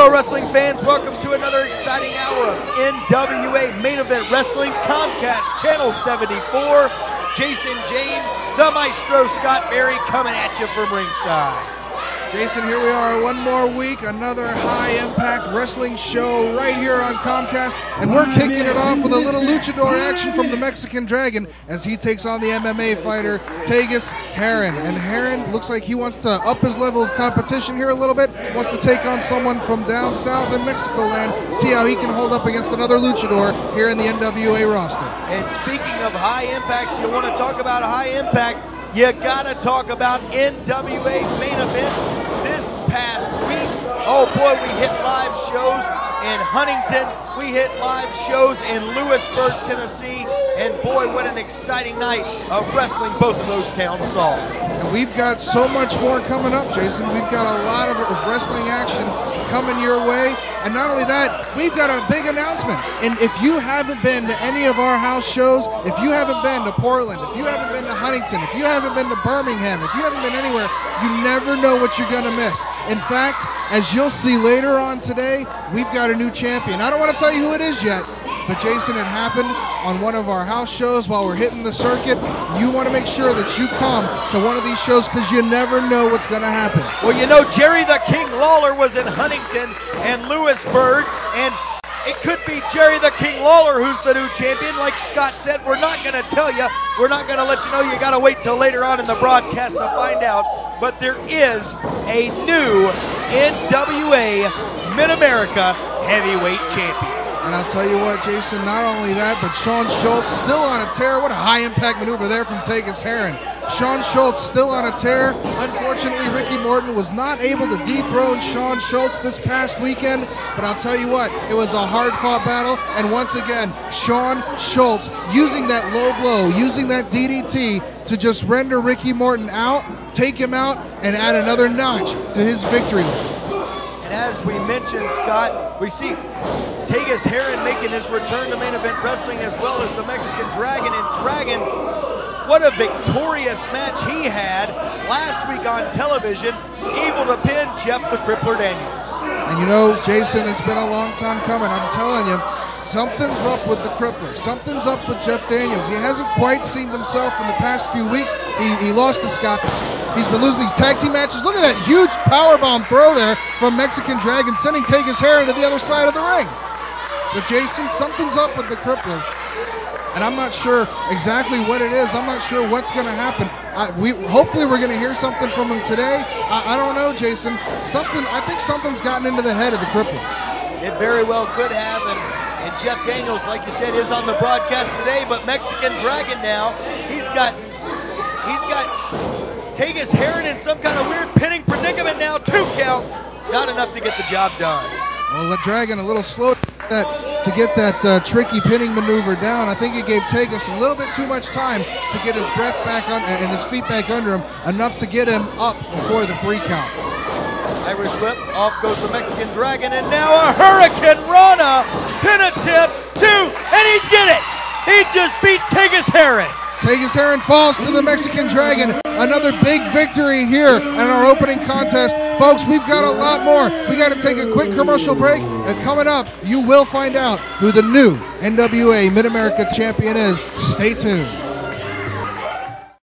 Hello wrestling fans, welcome to another exciting hour of NWA Main Event Wrestling, Comcast Channel 74. Jason James, the Maestro Scott Berry coming at you from ringside. Jason, here we are one more week, another high-impact wrestling show right here on Comcast, and we're kicking it off with a little luchador action from the Mexican Dragon as he takes on the MMA fighter, Tegress Heron. And Heron looks like he wants to up his level of competition here a little bit, wants to take on someone from down south in Mexico land, see how he can hold up against another luchador here in the NWA roster. And speaking of high impact, you want to talk about high impact, you got to talk about NWA Main Event. This past week, oh boy, we hit live shows in Huntington, we hit live shows in Lewisburg, Tennessee, and boy, what an exciting night of wrestling both of those towns saw. And we've got so much more coming up, Jason. We've got a lot of wrestling action coming your way, and not only that, we've got a big announcement. And if you haven't been to any of our house shows, if you haven't been to Portland, if you haven't been to Huntington, if you haven't been to Birmingham, if you haven't been anywhere, you never know what you're going to miss. In fact, as you'll see later on today, we've got a new champion. I don't want to tell you who it is yet, but Jason, it happened on one of our house shows while we're hitting the circuit. You want to make sure that you come to one of these shows because you never know what's going to happen. Well, you know, Jerry the King Lawler was in Huntington and Lewisburg, and it could be Jerry the King Lawler who's the new champion. Like Scott said, we're not going to tell you. We're not going to let you know. You got to wait till later on in the broadcast to find out. But there is a new NWA Mid-America Heavyweight Champion. And I'll tell you what, Jason, not only that, but Sean Schultz still on a tear. What a high-impact maneuver there from Tegress Heron. Sean Schultz still on a tear. Unfortunately, Ricky Morton was not able to dethrone Sean Schultz this past weekend, but I'll tell you what, it was a hard-fought battle, and once again, Sean Schultz using that low blow, using that DDT to just render Ricky Morton out, take him out, and add another notch to his victory list. And as we mentioned, Scott, we see Tegress Heron making his return to Main Event Wrestling, as well as the Mexican Dragon. And Dragon, what a victorious match he had last week on television, able to pin Jeff the Crippler Daniels. And you know, Jason, it's been a long time coming. I'm telling you, something's up with the Crippler. Something's up with Jeff Daniels. He hasn't quite seen himself in the past few weeks. He lost to Scott. He's been losing these tag team matches. Look at that huge powerbomb throw there from Mexican Dragon, sending Tegress Heron to the other side of the ring. But Jason, something's up with the Crippler, and I'm not sure exactly what it is. I'm not sure what's going to happen. Hopefully we're going to hear something from him today. I don't know, Jason. I think something's gotten into the head of the Crippler. It very well could have, and Jeff Daniels, like you said, is on the broadcast today, but Mexican Dragon now, he's got Tegress Heron in some kind of weird pinning predicament now. 2 count, not enough to get the job done. Well, the Dragon a little slow to get that tricky pinning maneuver down. I think it gave Tegress a little bit too much time to get his breath back on and his feet back under him, enough to get him up before the 3 count. Irish whip, off goes the Mexican Dragon, and now a Hurricane Rana, pin attempt, 2, and he did it! He just beat Tegress Heron. Tegress Heron falls to the Mexican Dragon. Another big victory here in our opening contest. Folks, we've got a lot more. We got to take a quick commercial break, and coming up, you will find out who the new NWA Mid-America Champion is. Stay tuned.